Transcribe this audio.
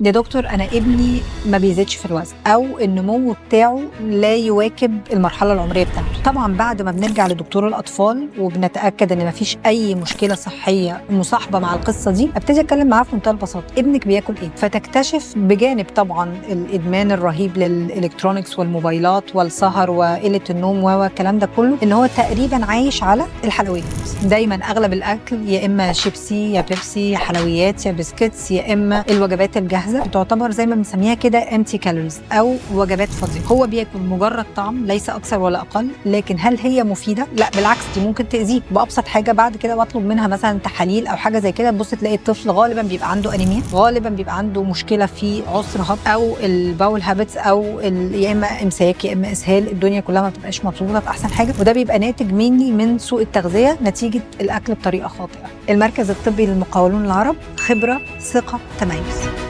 يا دكتور أنا ابني ما بيزيدش في الوزن أو النمو بتاعه لا يواكب المرحلة العمرية بتاعته. طبعا بعد ما بنرجع لدكتور الأطفال وبنتأكد إن مفيش أي مشكلة صحية مصاحبة مع القصة دي، أبتدي أتكلم معاه في منتهى البساطة، ابنك بياكل إيه؟ فتكتشف بجانب طبعا الإدمان الرهيب للإلكترونيكس والموبايلات والسهر وقلة النوم والكلام ده كله، إن هو تقريبا عايش على الحلويات. دايما أغلب الأكل يا إما شيبسي يا بيبسي، يا حلويات يا بسكتس، يا إما الوجبات الجاهزة بتعتبر زي ما بنسميها كده امتي كالوريز او وجبات فاضيه. هو بياكل مجرد طعم ليس اكثر ولا اقل، لكن هل هي مفيده؟ لا بالعكس، دي ممكن تاذيه بابسط حاجه. بعد كده بطلب منها مثلا تحاليل او حاجه زي كده، تبص تلاقي الطفل غالبا بيبقى عنده انيميا، غالبا بيبقى عنده مشكله في عسر هضم او الباول هابتس، او يا اما امساك يا اما اسهال. الدنيا كلها ما بتبقاش مظبوطه في احسن حاجه، وده بيبقى ناتج مني من سوء التغذيه نتيجه الاكل بطريقه خاطئه. المركز الطبي للمقاولون العرب، خبره، ثقه، تميز.